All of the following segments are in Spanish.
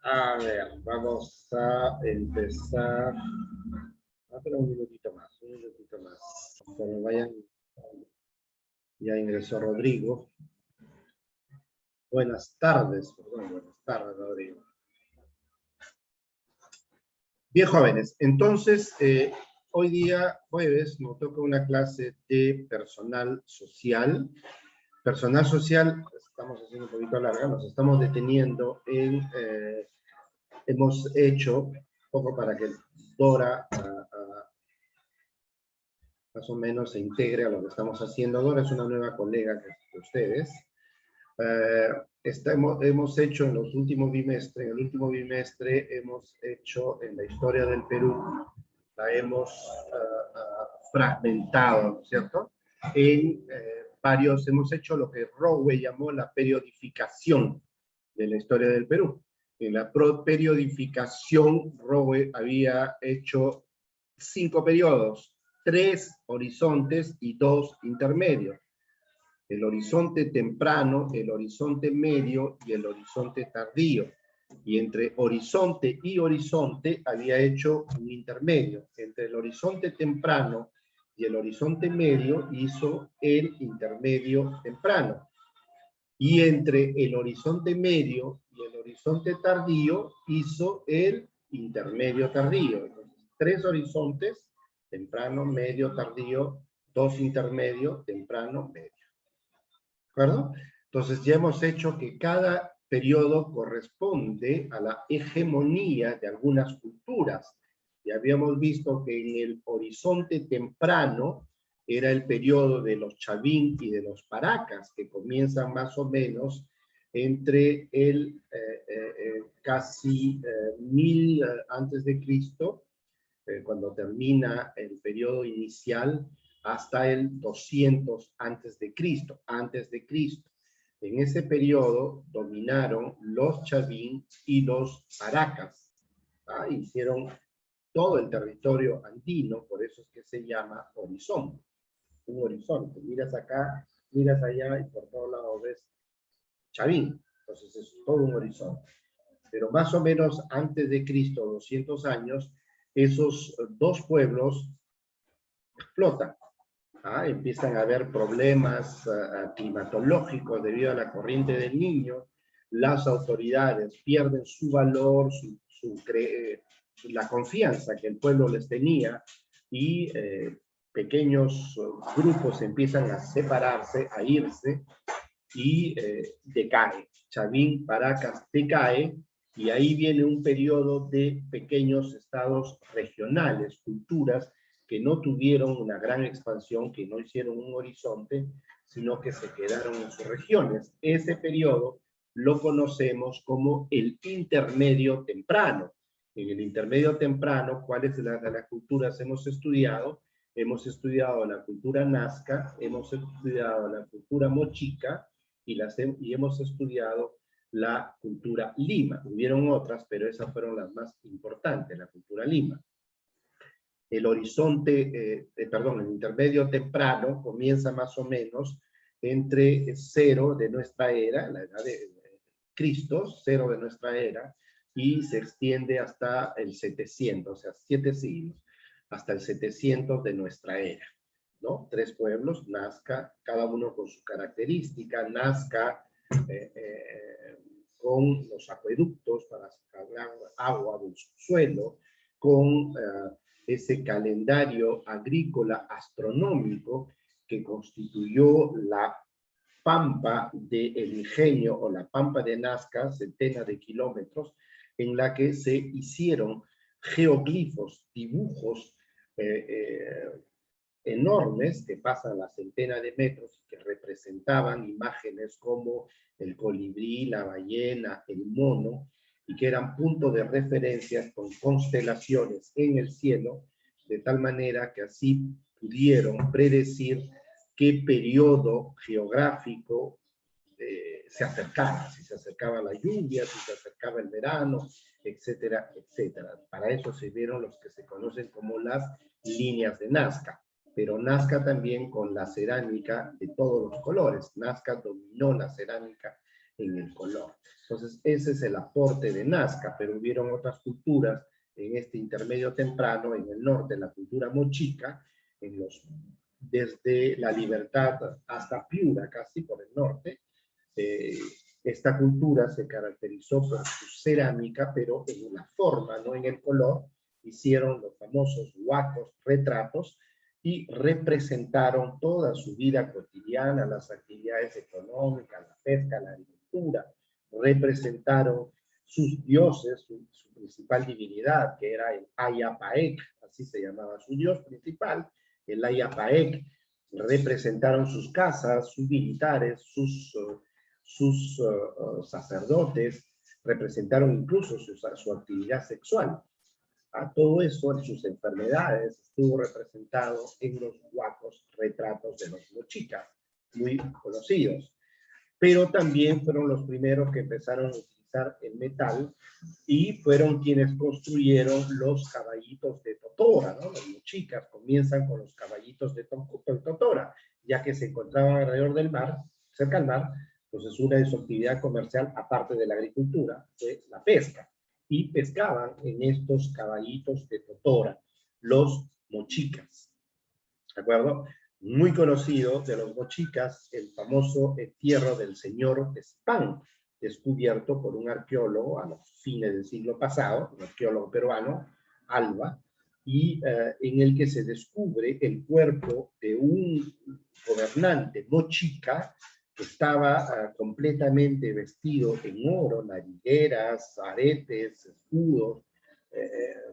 A ver, vamos a empezar. Pero un minutito más, un minutito más. Cuando vayan, ya ingresó Rodrigo. Buenas tardes, perdón, buenas tardes, Rodrigo. Bien, jóvenes, entonces, hoy día, jueves, nos toca una clase de personal social. Personal social, estamos haciendo un poquito larga, nos estamos deteniendo en, hemos hecho, un poco para que Dora más o menos se integre a lo que estamos haciendo. Dora es una nueva colega de ustedes. Hemos hecho en los últimos bimestres, en el último bimestre hemos hecho en la historia del Perú, la hemos fragmentado, ¿no es cierto? En varios, hemos hecho lo que Rowe llamó la periodificación de la historia del Perú. En la periodificación, Rowe había hecho 5 periodos, 3 horizontes y 2 intermedios. El horizonte temprano, el horizonte medio y el horizonte tardío. Y entre horizonte y horizonte había hecho un intermedio. Entre el horizonte temprano y el horizonte medio hizo el intermedio temprano. Y entre el horizonte medio y el horizonte tardío hizo el intermedio tardío. Entonces, 3 horizontes, temprano, medio, tardío, 2 intermedio, temprano, medio. ¿De acuerdo? Entonces ya hemos hecho que cada periodo corresponde a la hegemonía de algunas culturas. Ya habíamos visto que en el horizonte temprano era el periodo de los Chavín y de los Paracas, que comienzan más o menos entre el casi 1000 antes de Cristo, cuando termina el periodo inicial, hasta el 200 antes de Cristo. En ese periodo dominaron los Chavín y los Paracas. Hicieron todo el territorio andino, por eso es que se llama horizonte. Un horizonte. Miras acá, miras allá y por todos lados ves Chavín. Entonces es todo un horizonte. Pero más o menos antes de Cristo, 200 años, esos dos pueblos explotan. Empiezan a haber problemas climatológicos debido a la corriente del Niño. Las autoridades pierden su valor, la confianza que el pueblo les tenía y pequeños grupos empiezan a separarse, a irse y decae. Chavín, Paracas decae y ahí viene un periodo de pequeños estados regionales, culturas que no tuvieron una gran expansión, que no hicieron un horizonte, sino que se quedaron en sus regiones. Ese periodo lo conocemos como el intermedio temprano. En el intermedio temprano, ¿cuáles de las culturas hemos estudiado? Hemos estudiado la cultura nazca, hemos estudiado la cultura mochica y hemos estudiado la cultura lima. Hubieron otras, pero esas fueron las más importantes, la cultura lima. El horizonte, el intermedio temprano comienza más o menos entre 0 de nuestra era, la edad de Cristo, 0 de nuestra era, y se extiende hasta el 700, o sea, 7 siglos, hasta el 700 de nuestra era, ¿no? 3 pueblos, Nazca, cada uno con su característica, Nazca con los acueductos para sacar agua del subsuelo, con ese calendario agrícola astronómico que constituyó la pampa del Ingenio o la pampa de Nazca, centenas de kilómetros, en la que se hicieron geoglifos, dibujos enormes que pasan la centena de metros y que representaban imágenes como el colibrí, la ballena, el mono, y que eran puntos de referencia con constelaciones en el cielo, de tal manera que así pudieron predecir qué periodo geográfico se acercaba, si se acercaba la lluvia, si se acercaba el verano, etcétera, etcétera. Para eso se vieron los que se conocen como las líneas de Nazca. Pero Nazca también con la cerámica de todos los colores. Nazca dominó la cerámica en el color. Entonces, ese es el aporte de Nazca, pero hubieron otras culturas en este intermedio temprano, en el norte, la cultura mochica, desde La Libertad hasta Piura, casi por el norte. Esta cultura se caracterizó por su cerámica, pero en la forma, no en el color. Hicieron los famosos huacos retratos y representaron toda su vida cotidiana, las actividades económicas, la pesca, la agricultura. Representaron sus dioses, su principal divinidad, que era el Ayapaec, así se llamaba su dios principal, el Ayapaec. Representaron sus casas, sus militares, sus sacerdotes, representaron incluso su actividad sexual. A todo eso, en sus enfermedades, estuvo representado en los huacos retratos de los mochicas, muy conocidos. Pero también fueron los primeros que empezaron a utilizar el metal y fueron quienes construyeron los caballitos de Totora, ¿no? Los mochicas comienzan con los caballitos de Totora, ya que se encontraban alrededor del mar, cerca al mar. Entonces, una de su actividad comercial, aparte de la agricultura, fue la pesca. Y pescaban en estos caballitos de Totora, los mochicas. ¿De acuerdo? Muy conocido de los mochicas, el famoso entierro del señor de Zipán, descubierto por un arqueólogo a los fines del siglo pasado, un arqueólogo peruano, Alba, y en el que se descubre el cuerpo de un gobernante mochica que estaba completamente vestido en oro, narigueras, aretes, escudos,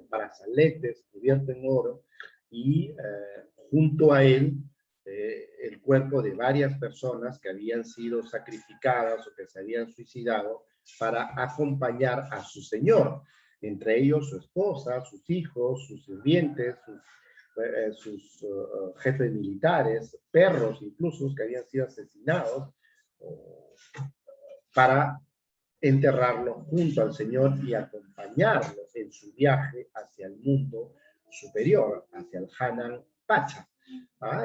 brazaletes, cubierto en oro, y junto a él el cuerpo de varias personas que habían sido sacrificadas o que se habían suicidado para acompañar a su señor, entre ellos su esposa, sus hijos, sus sirvientes, sus jefes militares, perros incluso que habían sido asesinados, para enterrarlo junto al Señor y acompañarlo en su viaje hacia el mundo superior, hacia el Hanan Pacha.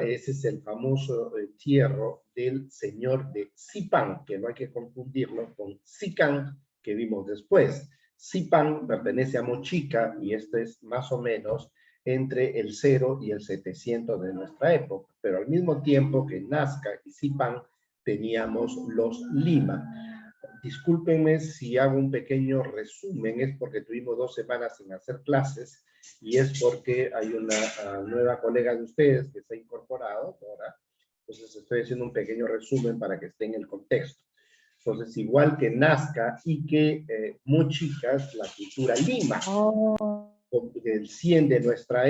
Ese es el famoso entierro del señor de Zipán, que no hay que confundirlo con Sican, que vimos después. Zipán pertenece a Mochica y esto es más o menos entre el 0 y el 700 de nuestra época, pero al mismo tiempo que Nazca y Zipán teníamos los Lima. Discúlpenme si hago un pequeño resumen, es porque tuvimos 2 semanas sin hacer clases y es porque hay una nueva colega de ustedes que se ha incorporado ahora. Entonces estoy haciendo un pequeño resumen para que esté en el contexto. Entonces, igual que Nazca y que Mochicas, la cultura Lima, del 100 de nuestra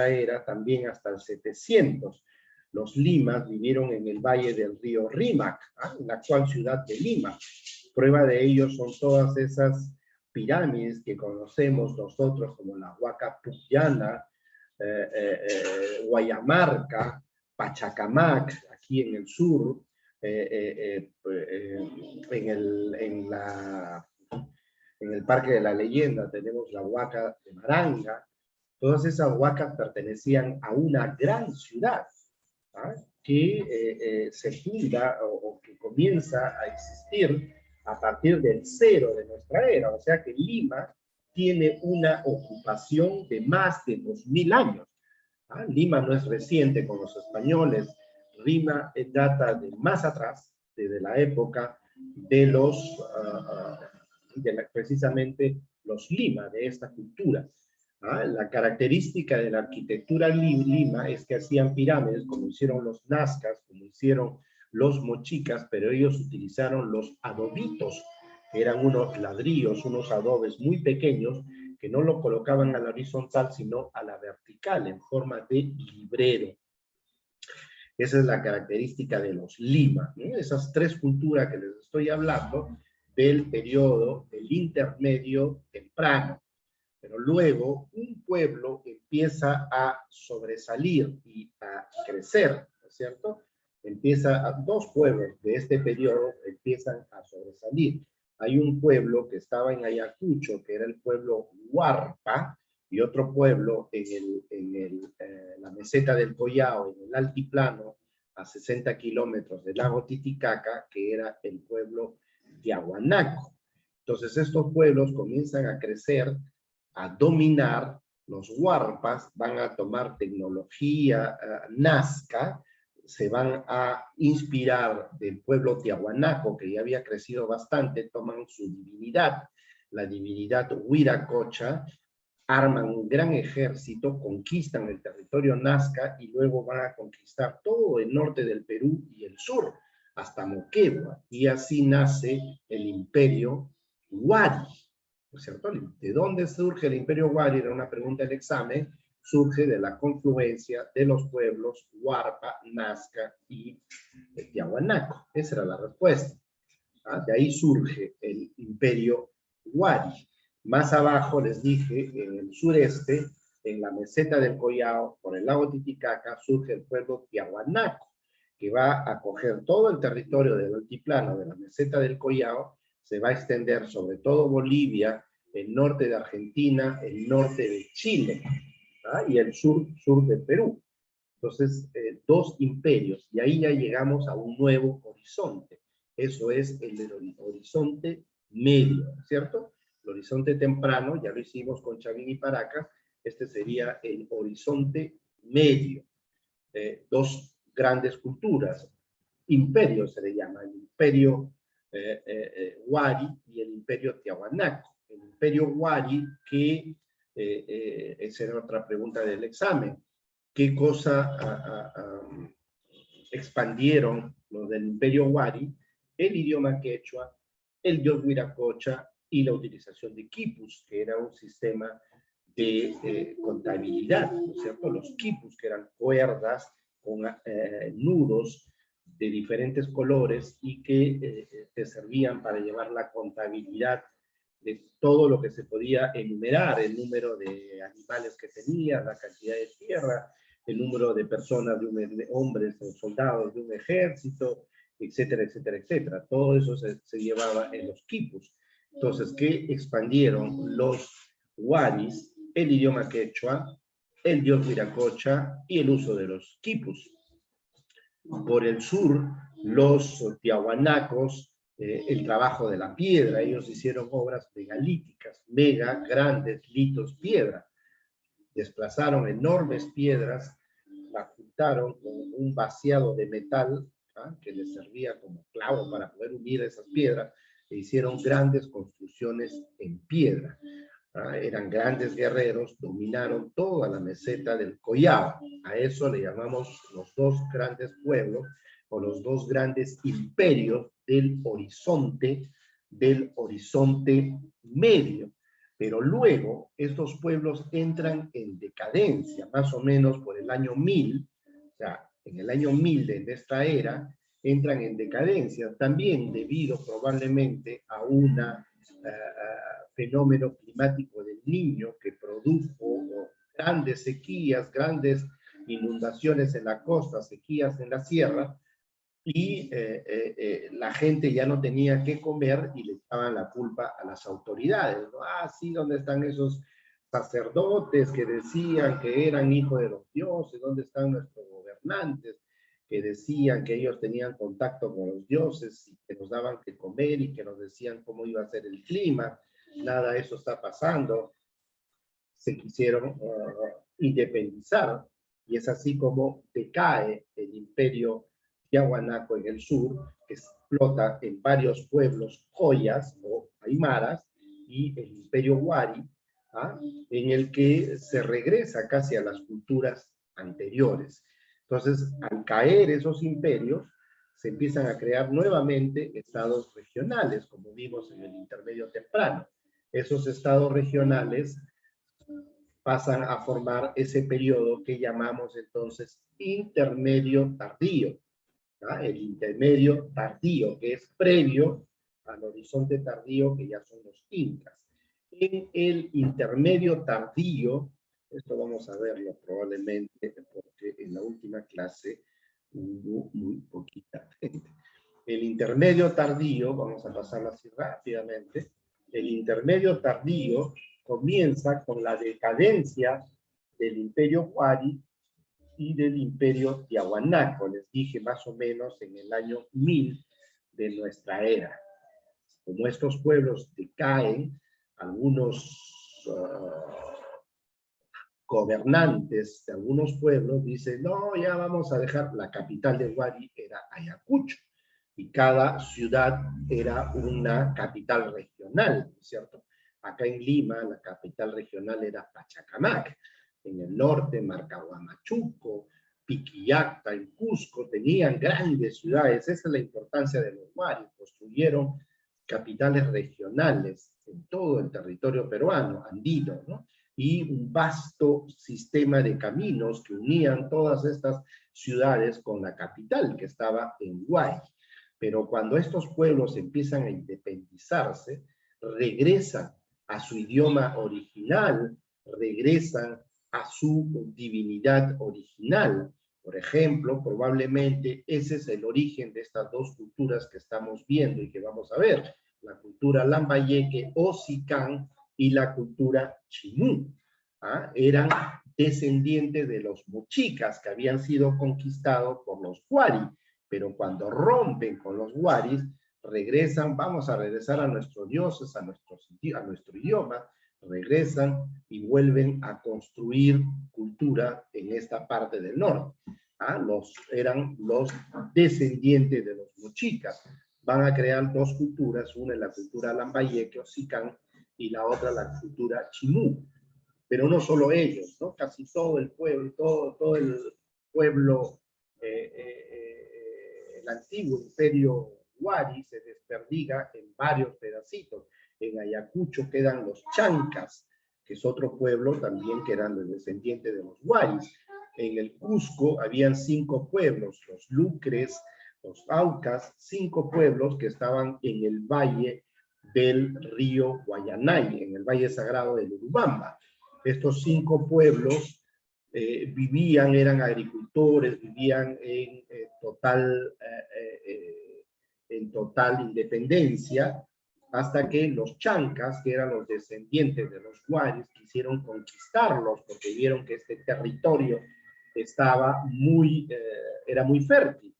era, también hasta el 700. Los Limas vivieron en el valle del río Rímac, en la actual ciudad de Lima. Prueba de ello son todas esas pirámides que conocemos nosotros como la Huaca Pucllana, Guayamarca, Pachacamac, aquí en el sur, en el Parque de la Leyenda tenemos la Huaca de Maranga. Todas esas huacas pertenecían a una gran ciudad, que se funda o que comienza a existir a partir del 0 de nuestra era. O sea que Lima tiene una ocupación de más de 2000 años. Lima no es reciente con los españoles. Lima data de más atrás, desde la época de precisamente los Lima, de esta cultura. La característica de la arquitectura Lima es que hacían pirámides, como hicieron los nazcas, como hicieron los mochicas, pero ellos utilizaron los adobitos, que eran unos ladrillos, unos adobes muy pequeños, que no lo colocaban a la horizontal, sino a la vertical, en forma de librero. Esa es la característica de los Lima, ¿no? Esas 3 culturas que les estoy hablando del periodo del intermedio temprano. Pero luego un pueblo empieza a sobresalir y a crecer, ¿no es cierto? Dos pueblos de este periodo empiezan a sobresalir. Hay un pueblo que estaba en Ayacucho, que era el pueblo Huarpa, y otro pueblo en la meseta del Collao, en el altiplano a 60 kilómetros del lago Titicaca, que era el pueblo Tiahuanaco. Entonces estos pueblos comienzan a crecer, a dominar. Los huarpas van a tomar tecnología nazca, se van a inspirar del pueblo tiahuanaco, que ya había crecido bastante, toman su divinidad, la divinidad Huiracocha, arman un gran ejército, conquistan el territorio nazca y luego van a conquistar todo el norte del Perú y el sur, hasta Moquegua, y así nace el imperio Huari, ¿no es cierto? ¿De dónde surge el imperio Huari? Era una pregunta del examen. Surge de la confluencia de los pueblos Huarpa, Nazca y Tiahuanaco. Esa era la respuesta. ¿Ah? De ahí surge el imperio Huari. Más abajo les dije, en el sureste, en la meseta del Collao, por el lago Titicaca, surge el pueblo Tiahuanaco, que va a coger todo el territorio del altiplano de la meseta del Collao, se va a extender sobre todo Bolivia, el norte de Argentina, el norte de Chile, ¿ah? Y el sur de Perú. Entonces, dos imperios, y ahí ya llegamos a un nuevo horizonte. Eso es el horizonte medio, ¿cierto? El horizonte temprano, ya lo hicimos con Chavín y Paracas, este sería el horizonte medio. Dos grandes culturas, imperios se le llama, el imperio Huari y el imperio Tiahuanaco. El imperio Huari, que esa era otra pregunta del examen, ¿qué cosa expandieron los del imperio Huari? El idioma quechua, el dios Huiracocha y la utilización de quipus, que era un sistema de contabilidad, ¿no es cierto? Los quipus, que eran cuerdas con nudos de diferentes colores y que te servían para llevar la contabilidad de todo lo que se podía enumerar, el número de animales que tenía, la cantidad de tierra, el número de personas, de hombres o soldados de un ejército, etcétera, etcétera, etcétera. Todo eso se llevaba en los quipus. Entonces, ¿qué expandieron los huaris? El idioma quechua, el dios Viracocha y el uso de los quipus. Por el sur, los tiahuanacos, el trabajo de la piedra, ellos hicieron obras megalíticas, mega, grandes, litos, piedra. Desplazaron enormes piedras, la juntaron con un vaciado de metal, ¿ah? Que les servía como clavo para poder unir esas piedras, e hicieron grandes construcciones en piedra. ¿Ah? Eran grandes guerreros, dominaron toda la meseta del Collao. A eso le llamamos los dos grandes pueblos o los dos grandes imperios del horizonte medio. Pero luego estos pueblos entran en decadencia, más o menos por el año 1000, o sea, en el año 1000 de esta era, entran en decadencia, también debido probablemente a una fenómeno climático del Niño que produjo grandes sequías, grandes inundaciones en la costa, sequías en la sierra, y la gente ya no tenía qué comer y le echaban la culpa a las autoridades, ¿no? Ah, sí, ¿dónde están esos sacerdotes que decían que eran hijos de los dioses? ¿Dónde están nuestros gobernantes que decían que ellos tenían contacto con los dioses y que nos daban que comer y que nos decían cómo iba a ser el clima? Nada de eso está pasando. Se quisieron independizar y es así como decae el imperio Tiahuanaco en el sur, que explota en varios pueblos joyas o aymaras, y el imperio Huari, ¿ah? En el que se regresa casi a las culturas anteriores. Entonces, al caer esos imperios, se empiezan a crear nuevamente estados regionales, como vimos en el intermedio temprano. Esos estados regionales pasan a formar ese periodo que llamamos entonces intermedio tardío. ¿Ah? El intermedio tardío, que es previo al horizonte tardío, que ya son los incas. En el intermedio tardío, esto vamos a verlo probablemente, porque en la última clase hubo muy poquita gente. El intermedio tardío, vamos a pasarlo así rápidamente, el intermedio tardío comienza con la decadencia del imperio Huari y del imperio Tiahuanaco, les dije más o menos en el año 1000 de nuestra era. Como estos pueblos decaen, algunos gobernantes de algunos pueblos dicen, no, ya vamos a dejar, la capital de Huari era Ayacucho, y cada ciudad era una capital regional, ¿cierto? Acá en Lima, la capital regional era Pachacamac, en el norte, Marcahuamachuco, Piquillacta, en Cusco, tenían grandes ciudades. Esa es la importancia de los Huaris, construyeron capitales regionales en todo el territorio peruano, andino, ¿no? Y un vasto sistema de caminos que unían todas estas ciudades con la capital, que estaba en Huari. Pero cuando estos pueblos empiezan a independizarse, regresan a su idioma original, regresan a su divinidad original. Por ejemplo, probablemente ese es el origen de estas dos culturas que estamos viendo y que vamos a ver, la cultura Lambayeque o Sicán y la cultura Chimú. ¿Ah? Eran descendientes de los mochicas que habían sido conquistados por los Huari, pero cuando rompen con los Huaris, regresan, vamos a regresar a nuestros dioses, a nuestro idioma, regresan y vuelven a construir cultura en esta parte del norte. ¿Ah? Eran los descendientes de los mochicas. Van a crear dos culturas, una es la cultura Lambayeque o Sicán y la otra la cultura Chimú. Pero no solo ellos, ¿no? Casi todo el pueblo, todo el pueblo, el antiguo imperio Huari se desperdiga en varios pedacitos. En Ayacucho quedan los Chancas, que es otro pueblo también que eran descendientes de los Huaris. En el Cusco habían 5 pueblos, los Lucres, los Aucas, 5 pueblos que estaban en el valle del río Guayanay, en el valle sagrado del Urubamba. Estos 5 pueblos vivían, eran agricultores, vivían en total independencia, hasta que los Chancas, que eran los descendientes de los Huaris, quisieron conquistarlos porque vieron que este territorio era muy fértil.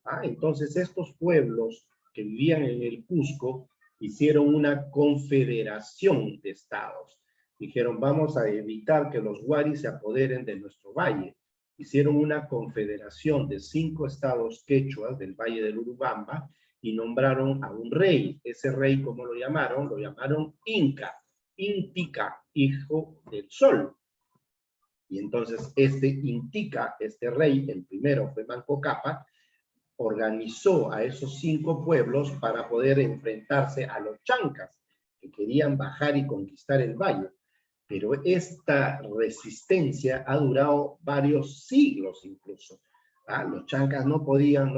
¿Ah? Entonces estos pueblos que vivían en el Cusco hicieron una confederación de estados. Dijeron, vamos a evitar que los Huaris se apoderen de nuestro valle. Hicieron una confederación de 5 estados quechuas del valle del Urubamba y nombraron a un rey. Ese rey, ¿cómo lo llamaron? Lo llamaron Inca, Intica, hijo del sol. Y entonces este Intica, este rey, el primero fue Manco Cápac, organizó a esos 5 pueblos para poder enfrentarse a los Chancas, que querían bajar y conquistar el valle. Pero esta resistencia ha durado varios siglos incluso. ¿Ah? Los Chancas no podían,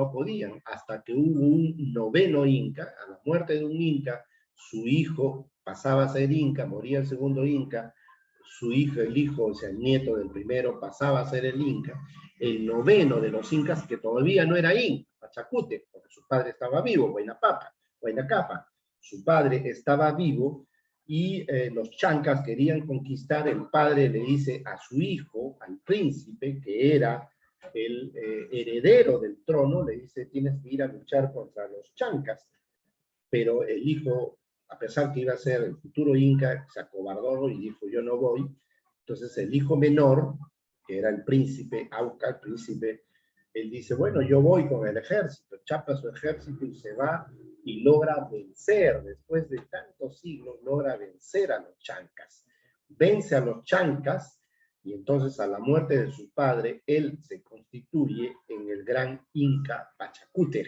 hasta que hubo un 9º Inca. A la muerte de un Inca, su hijo pasaba a ser Inca, moría el segundo Inca, su hijo, el hijo, o sea, el nieto del primero, pasaba a ser el Inca. El 9º de los Incas, que todavía no era Inca, Pachacute, porque su padre estaba vivo, Huayna Cápac, su padre estaba vivo, y los Chancas querían conquistar. El padre le dice a su hijo, al príncipe, que era el heredero del trono, le dice, tienes que ir a luchar contra los Chancas. Pero el hijo, a pesar que iba a ser el futuro Inca, se acobardó y dijo, yo no voy. Entonces el hijo menor, que era el príncipe, Auca, el príncipe, él dice, bueno, yo voy con el ejército, chapa su ejército y se va y logra vencer, después de tantos siglos, logra vencer a los Chancas. Vence a los Chancas y entonces a la muerte de su padre, él se constituye en el gran Inca Pachacútec,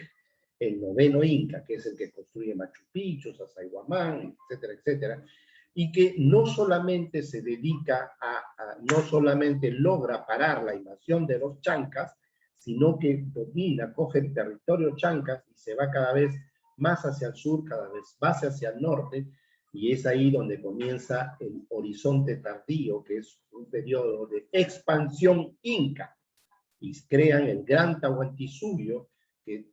el 9º Inca, que es el que construye Machu Picchu, Sacsayhuamán, etcétera, etcétera, y que no solamente se dedica no solamente logra parar la invasión de los Chancas, sino que domina, coge el territorio Chancas y se va cada vez más hacia el sur, cada vez más hacia el norte, y es ahí donde comienza el horizonte tardío, que es un periodo de expansión inca, y crean el Gran Tahuantinsuyo, que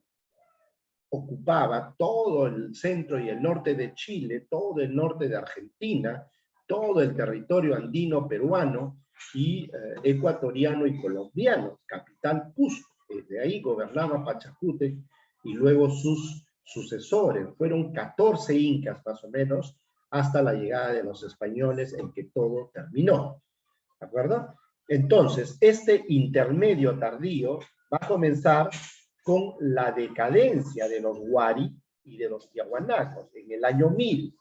ocupaba todo el centro y el norte de Chile, todo el norte de Argentina, todo el territorio andino peruano, y ecuatoriano y colombiano, capital Cusco. De ahí gobernaba Pachacútec y luego sus sucesores. Fueron 14 incas más o menos hasta la llegada de los españoles en que todo terminó. ¿De acuerdo? Entonces, este intermedio tardío va a comenzar con la decadencia de los Wari y de los Tiahuanacos en el año 1000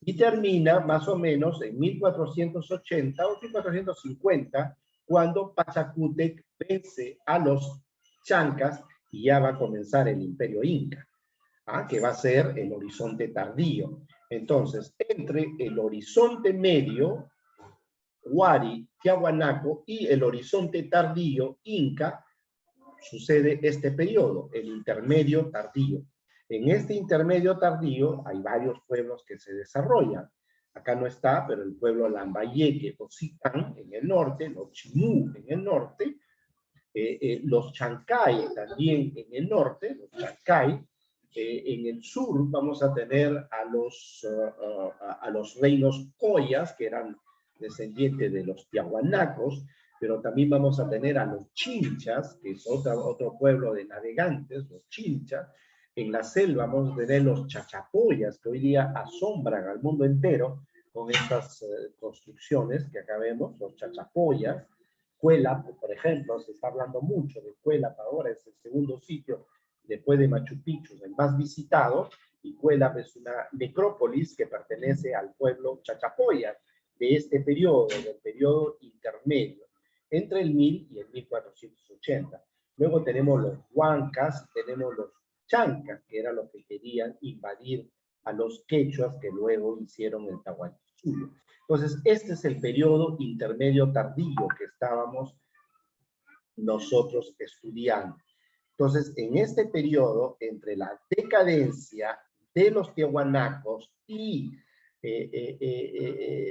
y termina más o menos en 1480 o 1450 cuando Pachacútec vence a los chancas y ya va a comenzar el imperio inca, que va a ser el horizonte tardío. Entonces, entre el horizonte medio, Wari, Tiahuanaco, y el horizonte tardío, Inca, sucede este periodo, el intermedio tardío. En este intermedio tardío hay varios pueblos que se desarrollan. Acá no está, pero el pueblo Lambayeque o Sicán en el norte, los Chimú en el norte, los Chancay también en el norte, los Chancay. En el sur vamos a tener a los reinos Collas, que eran descendientes de los Tiahuanacos, pero también vamos a tener a los Chinchas, que es otro pueblo de navegantes, los Chinchas. En la selva vamos a tener los Chachapoyas, que hoy día asombran al mundo entero con estas construcciones que acá vemos, los Chachapoyas. Cuélap, por ejemplo, se está hablando mucho de Cuélap ahora, es el segundo sitio después de Machu Picchu, el más visitado, y Cuélap es una necrópolis que pertenece al pueblo Chachapoyas de este periodo, del periodo intermedio, entre el 1000 y el 1480. Luego tenemos los Huancas, tenemos los Chancas, que eran los que querían invadir a los quechuas que luego hicieron el Tahuantinsuyo. Entonces, este es el periodo intermedio tardío que estábamos nosotros estudiando. Entonces, en este periodo, entre la decadencia de los tiahuanacos y el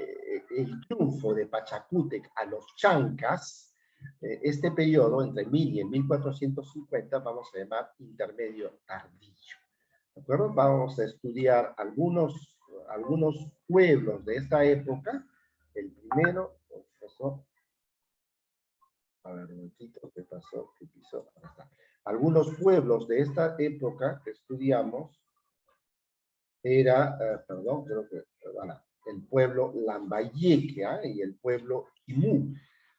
triunfo de Pachacútec a los chancas, este periodo entre 1000 y el 1450 vamos a llamar intermedio tardío. ¿De acuerdo? Vamos a estudiar algunos pueblos de esta época. El primero, a ver, un momentito, ¿qué pasó? ¿Qué pisó? Ahí está. Algunos pueblos de esta época que estudiamos era, perdón, creo que, bueno, el pueblo Lambayeque y el pueblo Quimú.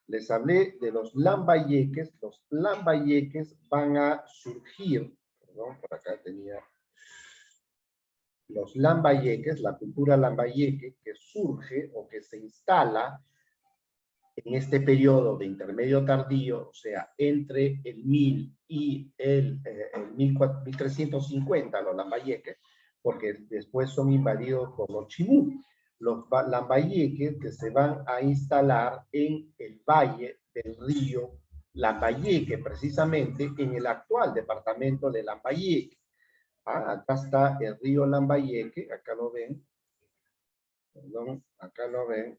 Les hablé de los Lambayeques. Los Lambayeques van a surgir, perdón, por acá tenía los Lambayeques, la cultura Lambayeque, que surge o que se instala en este periodo de intermedio tardío, o sea, entre el 1000 y el 1350, los Lambayeques, porque después son invadidos por los Chimú. Los Lambayeques que se van a instalar en el valle del río Lambayeque, precisamente en el actual departamento de Lambayeque. Acá está el río Lambayeque, acá lo ven. Perdón, acá lo ven.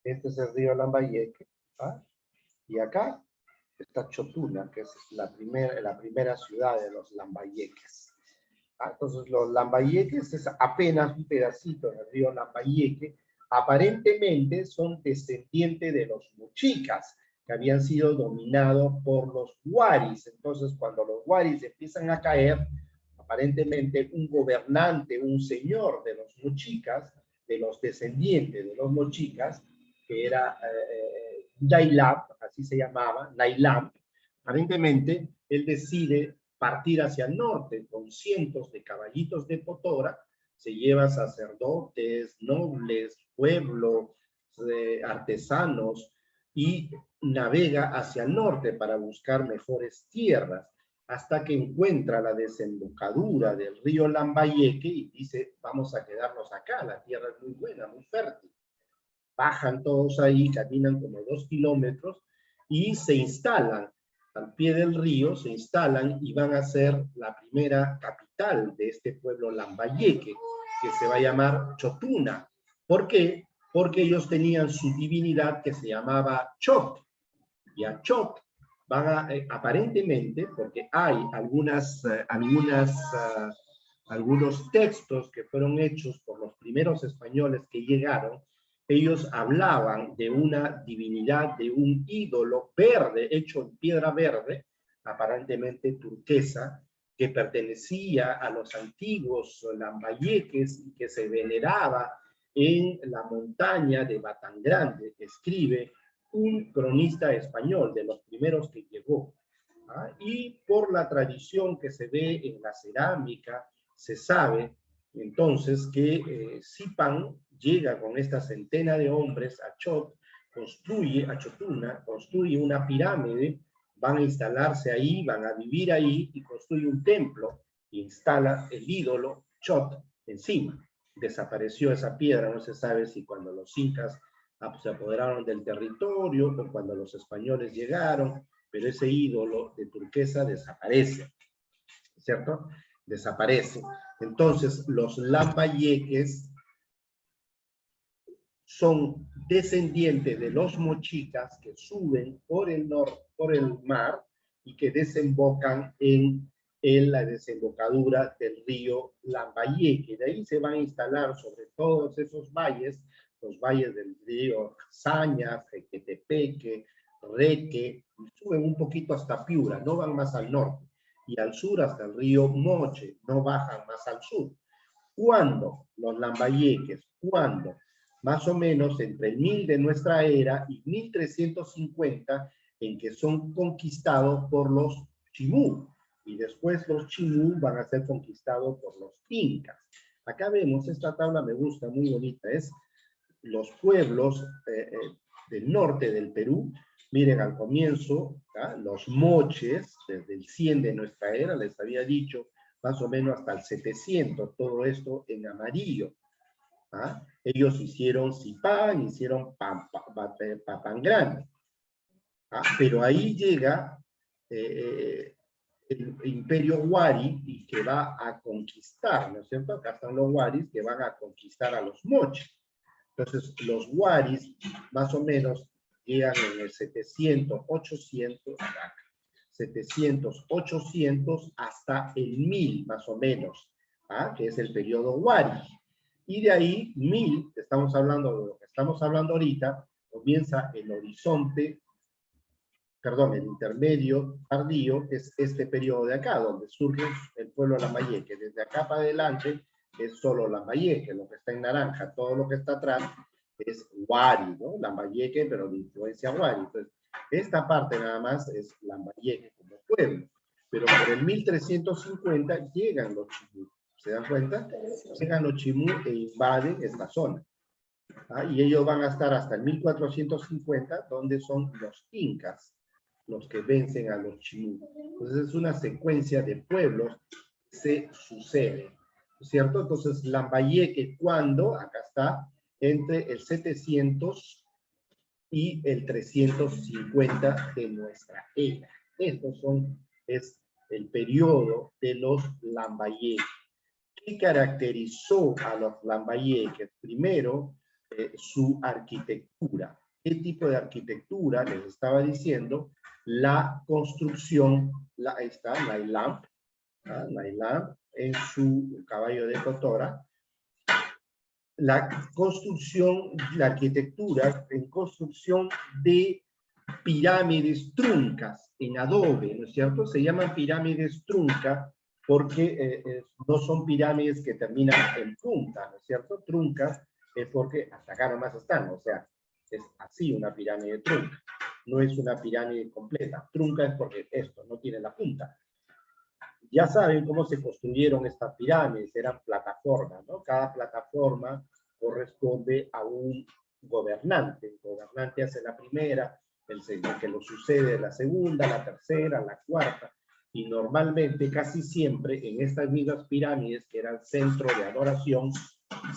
Este es el río Lambayeque. Y acá está Chotuna, que es la primera ciudad de los Lambayeques. Entonces, los Lambayeques es apenas un pedacito del río Lambayeque. Aparentemente son descendientes de los Muchicas, que habían sido dominados por los Waris. Entonces, cuando los Waris empiezan a caer, aparentemente un gobernante, un señor de los Muchicas, de los descendientes de los Muchicas, que era Nailab, así se llamaba, Nailab, aparentemente él decide partir hacia el norte con cientos de caballitos de Potora, se lleva sacerdotes, nobles, pueblos, artesanos, y navega hacia el norte para buscar mejores tierras, hasta que encuentra la desembocadura del río Lambayeque y dice, vamos a quedarnos acá, la tierra es muy buena, muy fértil. Bajan todos ahí, caminan como 2 kilómetros y se instalan al pie del río, se instalan y van a ser la primera capital de este pueblo Lambayeque, que se va a llamar Chotuna. ¿Por qué? Porque ellos tenían su divinidad que se llamaba Chot. Y a Chot van a, aparentemente, porque hay algunos textos que fueron hechos por los primeros españoles que llegaron, ellos hablaban de una divinidad, de un ídolo verde, hecho en piedra verde, aparentemente turquesa, que pertenecía a los antiguos lambayeques y que se veneraba en la montaña de Batangrande, escribe un cronista español, de los primeros que llegó. Y por la tradición que se ve en la cerámica, se sabe entonces que Zipán llega con esta centena de hombres a Chot, a Chotuna, construye una pirámide, van a instalarse ahí, van a vivir ahí y construye un templo, instala el ídolo Chot encima. Desapareció esa piedra, no se sabe si cuando los incas se apoderaron del territorio o cuando los españoles llegaron, pero ese ídolo de turquesa desaparece, ¿cierto? Desaparece. Entonces, los lambayeques son descendientes de los mochicas que suben por el mar y que desembocan en la desembocadura del río Lambayeque. De ahí se van a instalar sobre todos esos valles, los valles del río Saña, Jequetepeque, Reque, y suben un poquito hasta Piura, no van más al norte, y al sur hasta el río Moche, no bajan más al sur. ¿Cuándo los lambayeques? ¿Cuándo? Más o menos entre el 1000 de nuestra era y 1350, en que son conquistados por los chimú, y después los chimú van a ser conquistados por los incas. Acá vemos, esta tabla me gusta, muy bonita, es los pueblos del norte del Perú. Miren, al comienzo, los moches, desde el 100 de nuestra era, les había dicho, más o menos hasta el 700, todo esto en amarillo. Ellos hicieron Zipán, hicieron Papangrande. Pero ahí llega el imperio Huari y que va a conquistar, ¿no es cierto? Acá están los Huaris que van a conquistar a los moches. Entonces, los Huaris, más o menos, llegan en el 700, 800, 700, 800 hasta el 1000, más o menos, que es el periodo Huari. Y de ahí, 1000, estamos hablando de lo que estamos hablando ahorita, comienza el horizonte, perdón, el intermedio tardío, es este periodo de acá, donde surge el pueblo lambayeque. Desde acá para adelante es solo lambayeque, lo que está en naranja, todo lo que está atrás es Huari, ¿no? Lambayeque, pero de influencia Huari. Entonces, esta parte nada más es Lambayeque como pueblo. Pero por el 1350 llegan los chimú. ¿Se dan cuenta? Llegan los chimú e invaden esta zona. Y ellos van a estar hasta el 1450, donde son los incas los que vencen a los chimú. Entonces es una secuencia de pueblos que se suceden, ¿cierto? Entonces Lambayeque, ¿cuándo? Acá está, entre el 700 y el 350 de nuestra era. Es el periodo de los lambayeques. ¿Qué caracterizó a los lambayeques? Primero, su arquitectura. ¿Qué tipo de arquitectura? Les estaba diciendo, la construcción, ahí está, Nailam, en su caballo de Totora. La construcción, la arquitectura en construcción de pirámides truncas en adobe, ¿no es cierto? Se llaman pirámides truncas porque no son pirámides que terminan en punta, ¿no es cierto? Truncas es porque hasta acá nomás están, o sea, es así una pirámide trunca, no es una pirámide completa. Trunca es porque esto no tiene la punta. Ya saben cómo se construyeron estas pirámides, eran plataformas, ¿no? Cada plataforma corresponde a un gobernante. El gobernante hace la primera, el que lo sucede la segunda, la tercera, la cuarta, y normalmente, casi siempre, en estas mismas pirámides, que eran centro de adoración,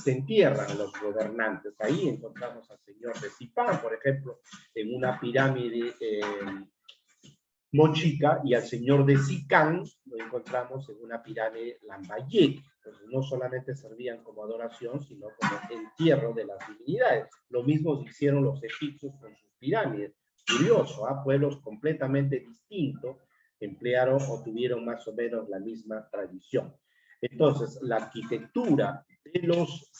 se entierran los gobernantes. Ahí encontramos al señor de Zipán, por ejemplo, en una pirámide mochica, y al señor de Sicán lo encontramos en una pirámide lambayeque. Entonces, no solamente servían como adoración, sino como entierro de las divinidades. Lo mismo hicieron los egipcios con sus pirámides. Curioso, pueblos completamente distintos emplearon o tuvieron más o menos la misma tradición. Entonces, la arquitectura de los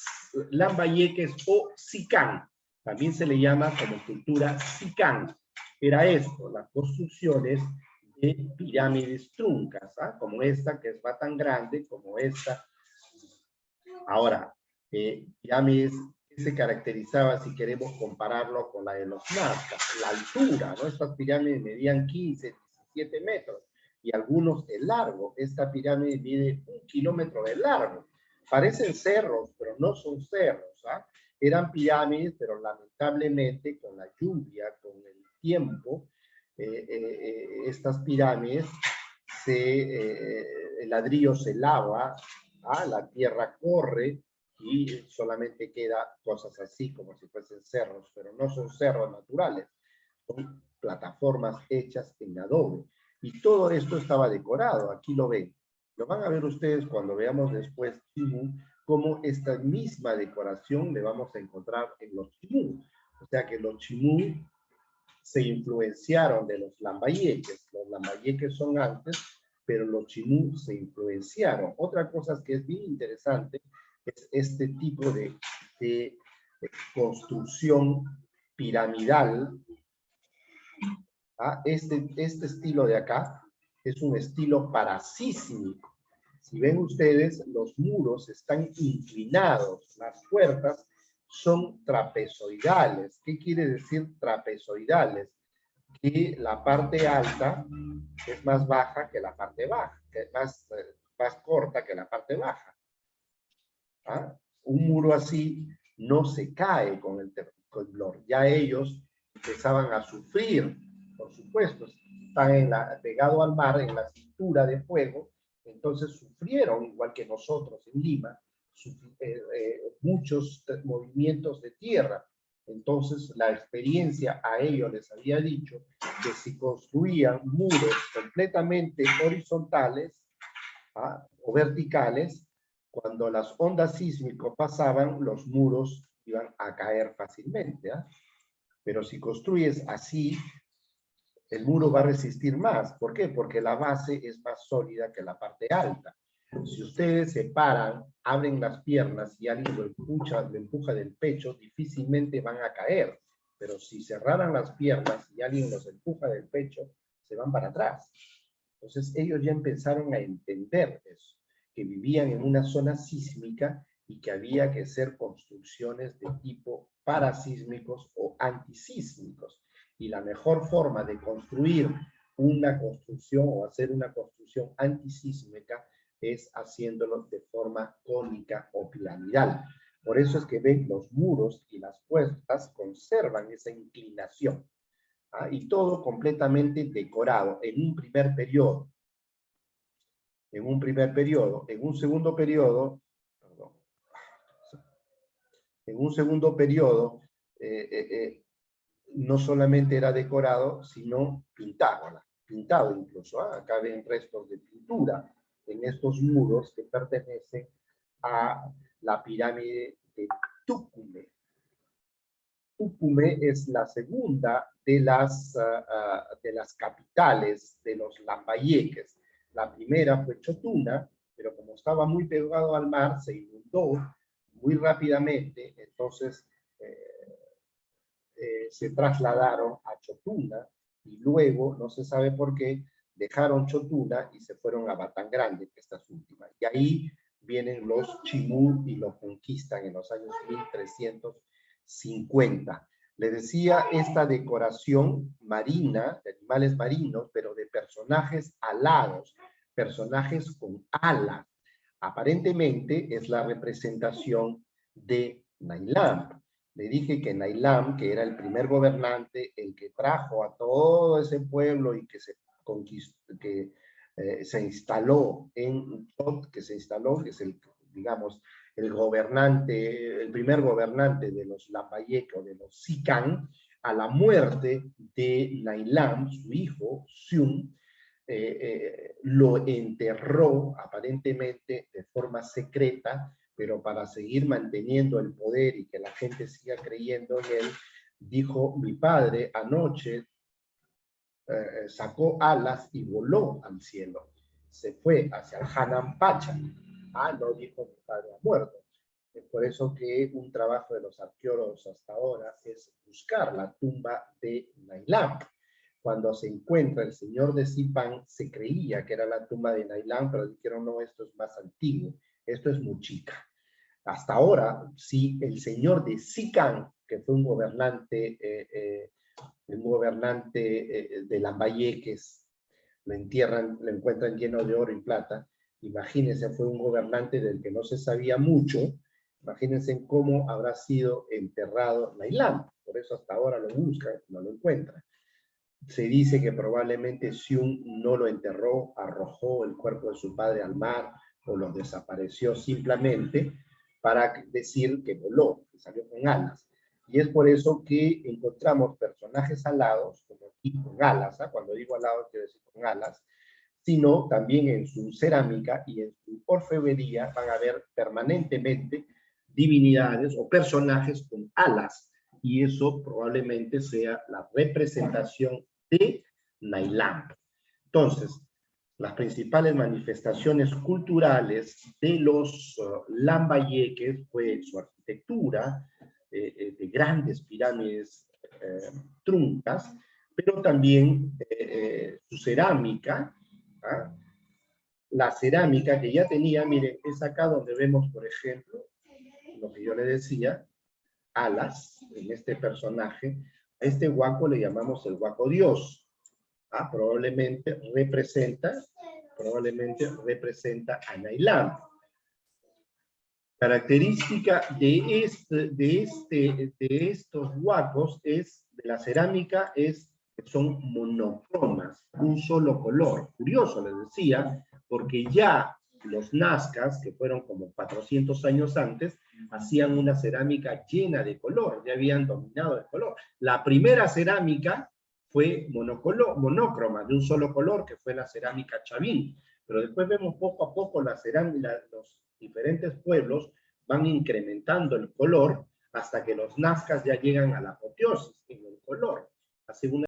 lambayeques o Sicán También se le llama como cultura Sican. Era esto, las construcciones de pirámides truncas, ¿ah? Como esta, que es va tan grande como esta. Ahora, pirámides que se caracterizaba, si queremos compararlo con la de los nazcas, la altura, ¿no? Estas pirámides medían 15, 17 metros, y algunos de largo. Esta pirámide mide 1 kilómetro de largo. Parecen cerros, pero no son cerros, ¿ah? Eran pirámides, pero lamentablemente con la lluvia, con el tiempo, estas pirámides, el ladrillo se lava, ¿ah? La tierra corre y solamente queda cosas así, como si fuesen cerros, pero no son cerros naturales, son plataformas hechas en adobe. Y todo esto estaba decorado, aquí lo ven. Lo van a ver ustedes cuando veamos después Chimú, cómo esta misma decoración le vamos a encontrar en los Chimú. O sea que los Chimú se influenciaron de los lambayeques. Los lambayeques son antes, pero los Chimú se influenciaron. Otra cosa que es bien interesante es este tipo de construcción piramidal. ¿Ah? Este estilo de acá es un estilo parasísmico. Si ven ustedes, los muros están inclinados, las puertas son trapezoidales. ¿Qué quiere decir trapezoidales? Que la parte alta es más baja que la parte baja, que es más corta que la parte baja. ¿Ah? Un muro así no se cae con el temblor. Ya ellos empezaban a sufrir, por supuesto, están pegado al mar, en la cintura de fuego, entonces sufrieron, igual que nosotros en Lima, muchos movimientos de tierra. Entonces la experiencia a ellos les había dicho que si construían muros completamente horizontales, ¿ah? O verticales, cuando las ondas sísmicas pasaban, los muros iban a caer fácilmente. ¿Ah? Pero si construyes así, el muro va a resistir más. ¿Por qué? Porque la base es más sólida que la parte alta. Si ustedes se paran, abren las piernas y alguien lo empuja del pecho, difícilmente van a caer. Pero si cerraran las piernas y alguien los empuja del pecho, se van para atrás. Entonces ellos ya empezaron a entender eso, que vivían en una zona sísmica y que había que hacer construcciones de tipo parasísmicos o antisísmicos. Y la mejor forma de construir una construcción o hacer una construcción antisísmica es haciéndolo de forma cónica o piramidal. Por eso es que ven los muros y las puertas conservan esa inclinación. ¿Ah? Y todo completamente decorado en un primer periodo. En un primer periodo. En un segundo periodo, perdón, en un segundo periodo, no solamente era decorado, sino pintado incluso. ¿Ah? Acá ven restos de pintura en estos muros que pertenecen a la pirámide de Tucumán. Tucumán es la segunda de las capitales de los lambayeques. La primera fue Chotuna, pero como estaba muy pegado al mar, se inundó muy rápidamente, entonces se trasladaron a Chotuna y luego, no se sabe por qué, dejaron Chotuna y se fueron a Batán Grande, que esta es última. Y ahí vienen los Chimú y lo conquistan en los años 1350. Le decía, esta decoración marina, de animales marinos, pero de personajes alados, personajes con alas. Aparentemente es la representación de Nailam. Le dije que Nailam, que era el primer gobernante, el que trajo a todo ese pueblo y que se conquistó, que se instaló en Chot, que es el, digamos, el gobernante, el primer gobernante de los Lambayeque o de los Sican, a la muerte de Nailam, su hijo, Xiun, lo enterró aparentemente de forma secreta, pero para seguir manteniendo el poder y que la gente siga creyendo en él, dijo: mi padre anoche sacó alas y voló al cielo. Se fue hacia el Hanan Pacha. Ah, no dijo: mi padre ha muerto. Es por eso que un trabajo de los arqueólogos hasta ahora es buscar la tumba de Nailán. Cuando se encuentra el señor de Zipán, se creía que era la tumba de Nailán, pero dijeron, no, esto es más antiguo, esto es Muchica. Hasta ahora, sí, el señor de Sicán, que fue un gobernante de Lambayeques, lo entierran, lo encuentran lleno de oro y plata. Imagínense, fue un gobernante del que no se sabía mucho. Imagínense cómo habrá sido enterrado Nailán. Por eso hasta ahora lo buscan, no lo encuentran. Se dice que probablemente Xiun no lo enterró, arrojó el cuerpo de su padre al mar o lo desapareció simplemente para decir que voló, que salió con alas. Y es por eso que encontramos personajes alados, como aquí con alas, ¿eh? Cuando digo alados quiero decir con alas, sino también en su cerámica y en su orfebrería van a ver permanentemente divinidades o personajes con alas, y eso probablemente sea la representación de Nailán. Entonces, las principales manifestaciones culturales de los lambayeques fue su arquitectura, de grandes pirámides truncas, pero también su cerámica, ¿ah? La cerámica que ya tenía, miren, es acá donde vemos, por ejemplo, lo que yo le decía, alas en este personaje. A este huaco le llamamos el huaco Dios. Probablemente representa a Nailán. Característica de estos huacos es, de la cerámica, es que son monocromas, un solo color. Curioso, les decía, porque ya los nazcas, que fueron como 400 años antes, hacían una cerámica llena de color, ya habían dominado el color. La primera cerámica fue monócroma, de un solo color, que fue la cerámica Chavín. Pero después vemos poco a poco la cerámica, los diferentes pueblos van incrementando el color hasta que los nazcas ya llegan a la apoteosis en el color. La segunda